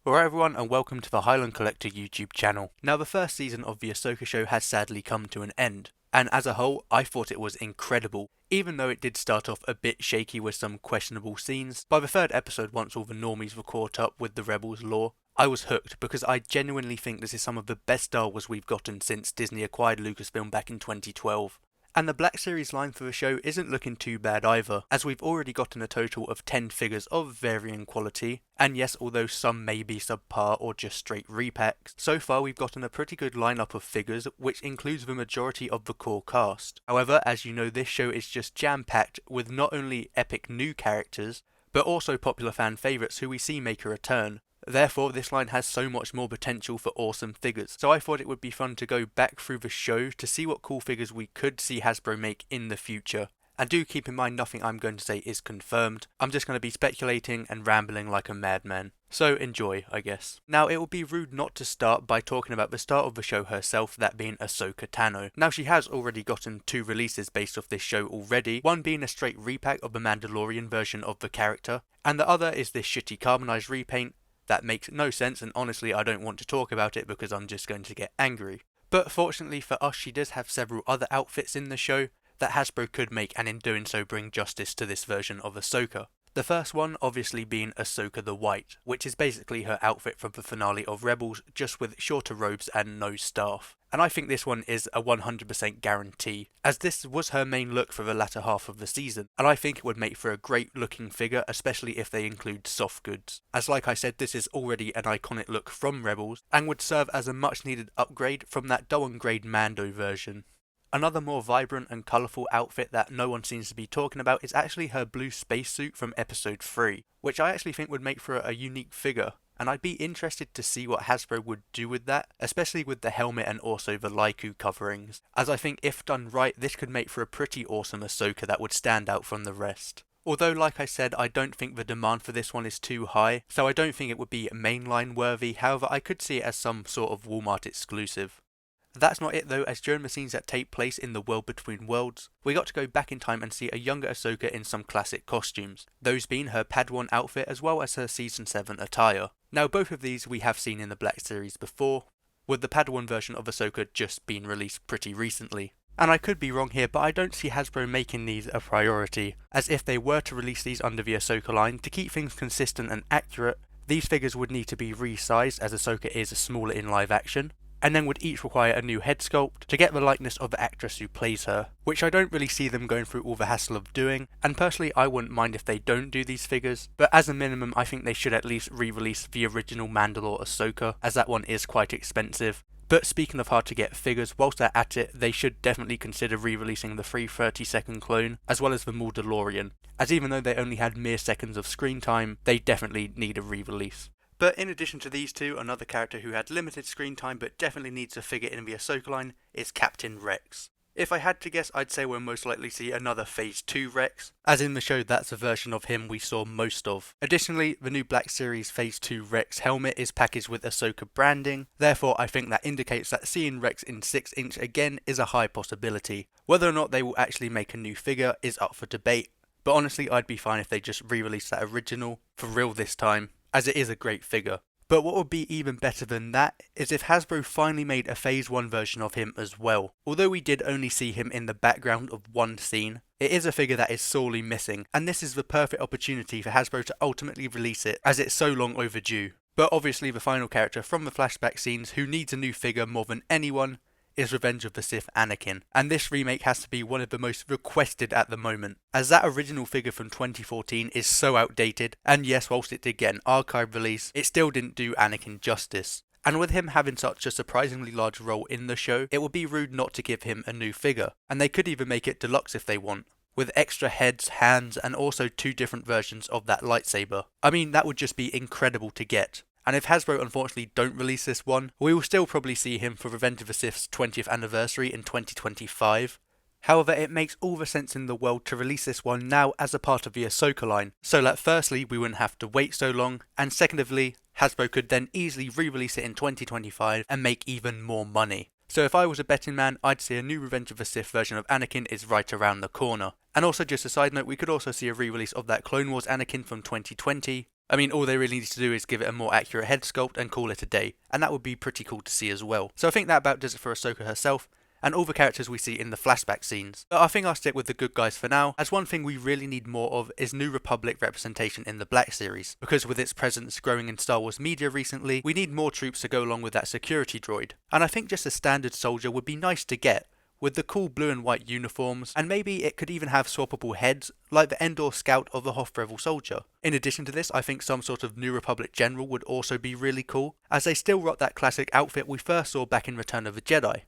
Alright everyone, and welcome to the Highland Collector YouTube channel. Now the first season of the Ahsoka show has sadly come to an end, and as a whole I thought it was incredible. Even though it did start off a bit shaky with some questionable scenes, by the third episode once all the normies were caught up with the Rebels lore, I was hooked because I genuinely think this is some of the best Star Wars we've gotten since Disney acquired Lucasfilm back in 2012. And the Black Series line for the show isn't looking too bad either, as we've already gotten a total of 10 figures of varying quality, and yes, although some may be subpar or just straight repacks, so far we've gotten a pretty good lineup of figures which includes the majority of the core cast. However, as you know, this show is just jam-packed with not only epic new characters, but also popular fan favourites who we see make a return. Therefore, this line has so much more potential for awesome figures, so I thought it would be fun to go back through the show to see what cool figures we could see Hasbro make in the future. And do keep in mind nothing I'm going to say is confirmed, I'm just going to be speculating and rambling like a madman. So enjoy, I guess. Now, it would be rude not to start by talking about the star of the show herself, that being Ahsoka Tano. Now, she has already gotten 2 releases based off this show already, one being a straight repack of the Mandalorian version of the character, and the other is this shitty carbonized repaint that makes no sense, and honestly I don't want to talk about it because I'm just going to get angry. But fortunately for us, she does have several other outfits in the show that Hasbro could make, and in doing so bring justice to this version of Ahsoka. The first one obviously being Ahsoka the White, which is basically her outfit from the finale of Rebels, just with shorter robes and no staff. And I think this one is a 100% guarantee, as this was her main look for the latter half of the season, and I think it would make for a great looking figure, especially if they include soft goods. As like I said, this is already an iconic look from Rebels, and would serve as a much needed upgrade from that dull and grade Mando version. Another more vibrant and colourful outfit that no one seems to be talking about is actually her blue spacesuit from episode 3, which I actually think would make for a unique figure, and I'd be interested to see what Hasbro would do with that, especially with the helmet and also the Laiku coverings, as I think if done right this could make for a pretty awesome Ahsoka that would stand out from the rest. Although like I said, I don't think the demand for this one is too high, so I don't think it would be mainline worthy, however I could see it as some sort of Walmart exclusive. That's not it though, as during the scenes that take place in the World Between Worlds, we got to go back in time and see a younger Ahsoka in some classic costumes, those being her Padawan outfit as well as her Season 7 attire. Now both of these we have seen in the Black Series before, with the Padawan version of Ahsoka just being released pretty recently. And I could be wrong here, but I don't see Hasbro making these a priority, as if they were to release these under the Ahsoka line, to keep things consistent and accurate, these figures would need to be resized as Ahsoka is smaller in live action, and then would each require a new head sculpt to get the likeness of the actress who plays her, which I don't really see them going through all the hassle of doing, and personally I wouldn't mind if they don't do these figures, but as a minimum I think they should at least re-release the original Mandalore Ahsoka, as that one is quite expensive. But speaking of hard to get figures, whilst they're at it, they should definitely consider re-releasing the free 30-second clone, as well as the Mandalorian, as even though they only had mere seconds of screen time, they definitely need a re-release. But in addition to these two, another character who had limited screen time but definitely needs a figure in the Ahsoka line is Captain Rex. If I had to guess, I'd say we'll most likely see another Phase 2 Rex, as in the show that's a version of him we saw most of. Additionally, the new Black Series Phase 2 Rex helmet is packaged with Ahsoka branding, therefore I think that indicates that seeing Rex in 6-inch again is a high possibility. Whether or not they will actually make a new figure is up for debate, but honestly I'd be fine if they just re-release that original, for real this time, as it is a great figure. But what would be even better than that is if Hasbro finally made a Phase 1 version of him as well. Although we did only see him in the background of one scene, it is a figure that is sorely missing, and this is the perfect opportunity for Hasbro to ultimately release it, as it's so long overdue. But obviously the final character from the flashback scenes who needs a new figure more than anyone is Revenge of the Sith Anakin, and this remake has to be one of the most requested at the moment, as that original figure from 2014 is so outdated, and yes, whilst it did get an archive release, it still didn't do Anakin justice. And with him having such a surprisingly large role in the show, it would be rude not to give him a new figure, and they could even make it deluxe if they want, with extra heads, hands, and also 2 different versions of that lightsaber. I mean, that would just be incredible to get. And if Hasbro unfortunately don't release this one, we will still probably see him for Revenge of the Sith's 20th anniversary in 2025. However, it makes all the sense in the world to release this one now as a part of the Ahsoka line, so that firstly we wouldn't have to wait so long, and secondly, Hasbro could then easily re-release it in 2025 and make even more money. So if I was a betting man, I'd say a new Revenge of the Sith version of Anakin is right around the corner. And also just a side note, we could also see a re-release of that Clone Wars Anakin from 2020, I mean, all they really need to do is give it a more accurate head sculpt and call it a day, and that would be pretty cool to see as well. So I think that about does it for Ahsoka herself, and all the characters we see in the flashback scenes. But I think I'll stick with the good guys for now, as one thing we really need more of is New Republic representation in the Black Series, because with its presence growing in Star Wars media recently, we need more troops to go along with that security droid. And I think just a standard soldier would be nice to get, with the cool blue and white uniforms, and maybe it could even have swappable heads, like the Endor Scout of the Hoth Revel Soldier. In addition to this, I think some sort of New Republic general would also be really cool, as they still rock that classic outfit we first saw back in Return of the Jedi.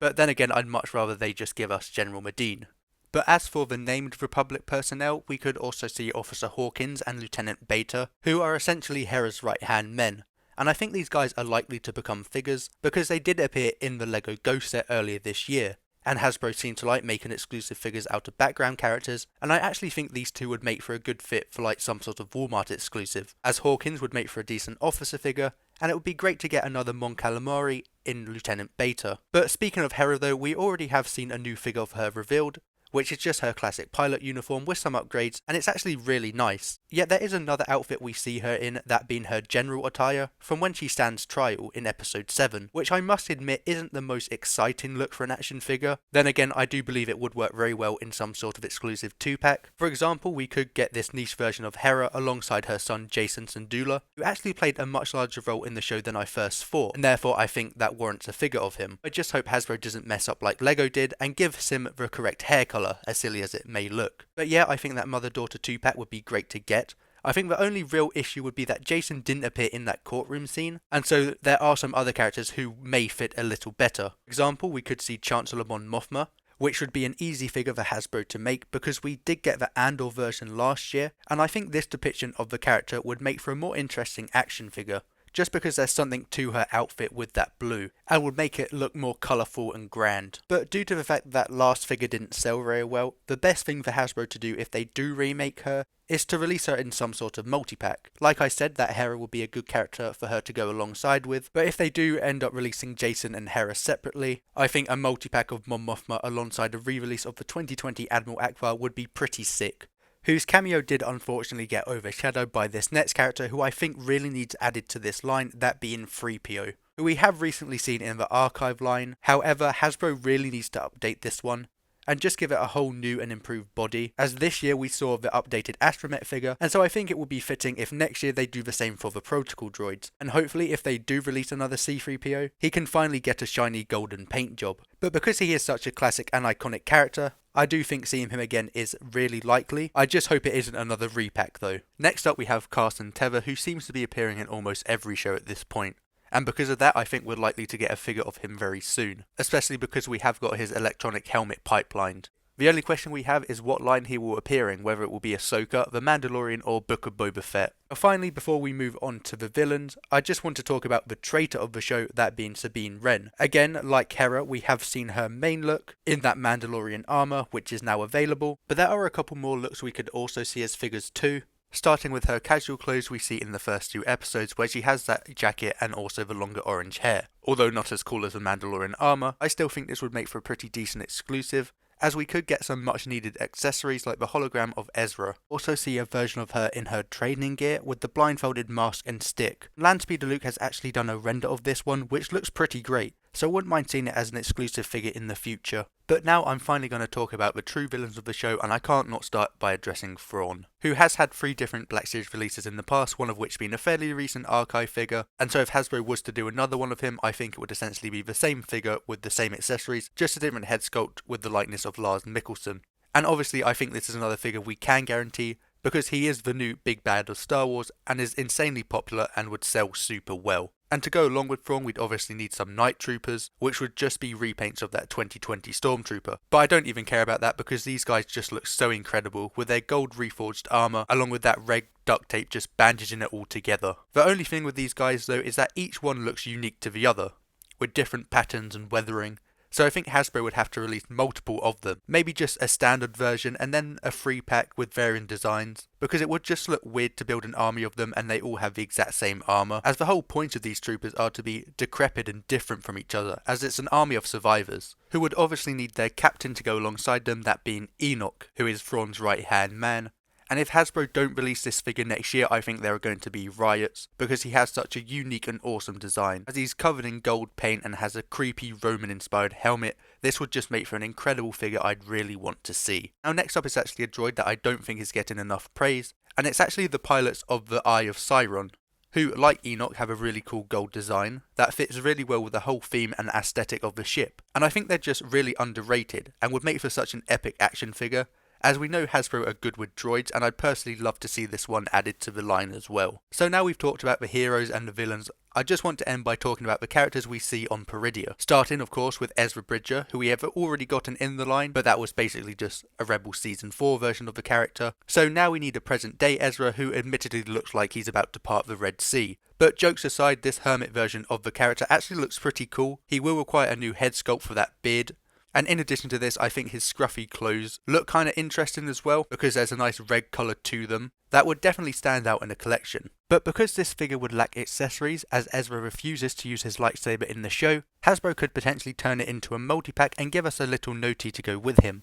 But then again, I'd much rather they just give us General Medine. But as for the named Republic personnel, we could also see Officer Hawkins and Lieutenant Beta, who are essentially Hera's right-hand men. And I think these guys are likely to become figures, because they did appear in the LEGO Ghost set earlier this year. And Hasbro seem to like making exclusive figures out of background characters, and I actually think these two would make for a good fit for like some sort of Walmart exclusive, as Hawkins would make for a decent officer figure, and it would be great to get another Mon Calamari in Lieutenant Beta. But speaking of Hera though, we already have seen a new figure of her revealed, which is just her classic pilot uniform with some upgrades, and it's actually really nice. Yet there is another outfit we see her in, that being her general attire, from when she stands trial in episode 7, which I must admit isn't the most exciting look for an action figure. Then again, I do believe it would work very well in some sort of exclusive 2-pack. For example, we could get this niche version of Hera alongside her son Jason Syndulla, who actually played a much larger role in the show than I first thought, and therefore I think that warrants a figure of him. I just hope Hasbro doesn't mess up like LEGO did and gives him the correct hair colour, as silly as it may look. But yeah, I think that mother-daughter 2-pack would be great to get. I think the only real issue would be that Jason didn't appear in that courtroom scene, and so there are some other characters who may fit a little better. For example, we could see Chancellor Mon Mothma, which would be an easy figure for Hasbro to make because we did get the Andor version last year, and I think this depiction of the character would make for a more interesting action figure, just because there's something to her outfit with that blue, and would make it look more colourful and grand. But due to the fact that last figure didn't sell very well, the best thing for Hasbro to do if they do remake her is to release her in some sort of multi-pack. Like I said, that Hera would be a good character for her to go alongside with, but if they do end up releasing Jason and Hera separately, I think a multi-pack of Mon Mothma alongside a re-release of the 2020 Admiral Ackbar would be pretty sick, whose cameo did unfortunately get overshadowed by this next character who I think really needs added to this line, that being 3PO, who we have recently seen in the archive line. However, Hasbro really needs to update this one, and just give it a whole new and improved body, as this year we saw the updated Astromech figure, and so I think it would be fitting if next year they do the same for the protocol droids, and hopefully if they do release another C-3PO, he can finally get a shiny golden paint job. But because he is such a classic and iconic character, I do think seeing him again is really likely. I just hope it isn't another repack though. Next up we have Carson Teva, who seems to be appearing in almost every show at this point. And because of that, I think we're likely to get a figure of him very soon, especially because we have got his electronic helmet pipelined. The only question we have is what line he will appear in, whether it will be Ahsoka, The Mandalorian or Book of Boba Fett. But finally, before we move on to the villains, I just want to talk about the traitor of the show, that being Sabine Wren. Again, like Hera, we have seen her main look in that Mandalorian armour, which is now available, but there are a couple more looks we could also see as figures too. Starting with her casual clothes we see in the first 2 episodes, where she has that jacket and also the longer orange hair. Although not as cool as the Mandalorian armour, I still think this would make for a pretty decent exclusive, as we could get some much needed accessories like the hologram of Ezra. Also see a version of her in her training gear with the blindfolded mask and stick. Landspeeder Luke has actually done a render of this one, which looks pretty great, so I wouldn't mind seeing it as an exclusive figure in the future. But now I'm finally going to talk about the true villains of the show, and I can't not start by addressing Thrawn, who has had 3 different Black Series releases in the past, one of which being a fairly recent archive figure, and so if Hasbro was to do another one of him, I think it would essentially be the same figure with the same accessories, just a different head sculpt with the likeness of Lars Mikkelsen. And obviously I think this is another figure we can guarantee, because he is the new big bad of Star Wars and is insanely popular and would sell super well. And to go along with Thrawn, we'd obviously need some Night Troopers, which would just be repaints of that 2020 Stormtrooper. But I don't even care about that because these guys just look so incredible with their gold reforged armour, along with that red duct tape just bandaging it all together. The only thing with these guys though is that each one looks unique to the other, with different patterns and weathering. So I think Hasbro would have to release multiple of them, maybe just a standard version and then a 3-pack with varying designs, because it would just look weird to build an army of them and they all have the exact same armour, as the whole point of these troopers are to be decrepit and different from each other, as it's an army of survivors, who would obviously need their captain to go alongside them, that being Enoch, who is Thrawn's right hand man, And if Hasbro don't release this figure next year, I think there are going to be riots, because he has such a unique and awesome design. As he's covered in gold paint and has a creepy Roman inspired helmet, this would just make for an incredible figure I'd really want to see. Now next up is actually a droid that I don't think is getting enough praise, and it's actually the pilots of the Eye of Sauron, who, like Enoch, have a really cool gold design that fits really well with the whole theme and aesthetic of the ship. And I think they're just really underrated and would make for such an epic action figure, as we know Hasbro are good with droids, and I'd personally love to see this one added to the line as well. So now we've talked about the heroes and the villains, I just want to end by talking about the characters we see on Peridea. Starting of course with Ezra Bridger, who we have already gotten in the line, but that was basically just a Rebel Season 4 version of the character. So now we need a present day Ezra who admittedly looks like he's about to part the Red Sea. But jokes aside, this hermit version of the character actually looks pretty cool. He will require a new head sculpt for that beard. And in addition to this, I think his scruffy clothes look kind of interesting as well, because there's a nice red colour to them that would definitely stand out in a collection. But because this figure would lack accessories, as Ezra refuses to use his lightsaber in the show, Hasbro could potentially turn it into a multi-pack and give us a little notie to go with him,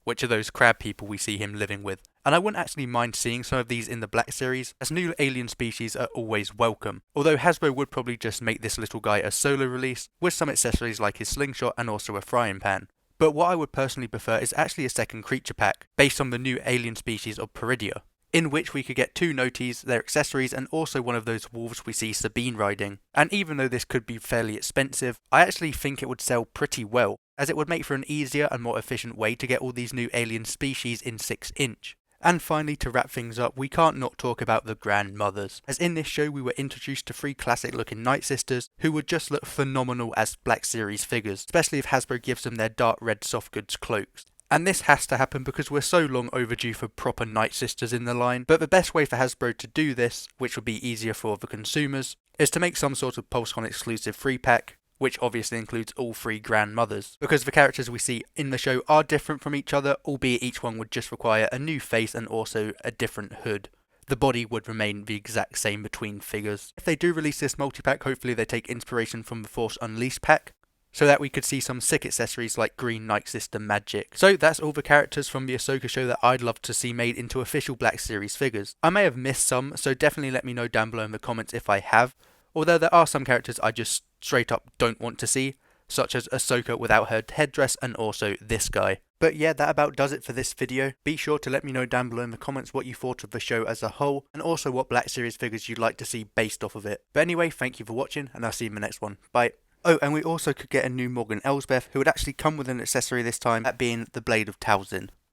which are those crab people we see him living with. And I wouldn't actually mind seeing some of these in the Black Series, as new alien species are always welcome. Although Hasbro would probably just make this little guy a solo release, with some accessories like his slingshot and also a frying pan. But what I would personally prefer is actually a second creature pack, based on the new alien species of Peridea, in which we could get 2 noties, their accessories, and also one of those wolves we see Sabine riding. And even though this could be fairly expensive, I actually think it would sell pretty well, as it would make for an easier and more efficient way to get all these new alien species in 6-inch. And finally, to wrap things up, we can't not talk about the Grandmothers, as in this show we were introduced to 3 classic looking Night Sisters who would just look phenomenal as Black Series figures, especially if Hasbro gives them their dark red soft goods cloaks. And this has to happen because we're so long overdue for proper Night Sisters in the line, but the best way for Hasbro to do this, which would be easier for the consumers, is to make some sort of PulseCon exclusive 3-pack, which obviously includes all 3 Grandmothers, because the characters we see in the show are different from each other, albeit each one would just require a new face and also a different hood. The body would remain the exact same between figures. If they do release this multi-pack, hopefully they take inspiration from the Force Unleashed pack, so that we could see some sick accessories like Green Night Sister magic. So that's all the characters from the Ahsoka show that I'd love to see made into official Black Series figures. I may have missed some, so definitely let me know down below in the comments if I have, although there are some characters I just straight up don't want to see, such as Ahsoka without her headdress and also this guy. But yeah, that about does it for this video. Be sure to let me know down below in the comments what you thought of the show as a whole, and also what Black Series figures you'd like to see based off of it. But anyway, thank you for watching, and I'll see you in the next one. Bye. Oh, and we also could get a new Morgan Elsbeth, who would actually come with an accessory this time, that being the Blade of Talzin.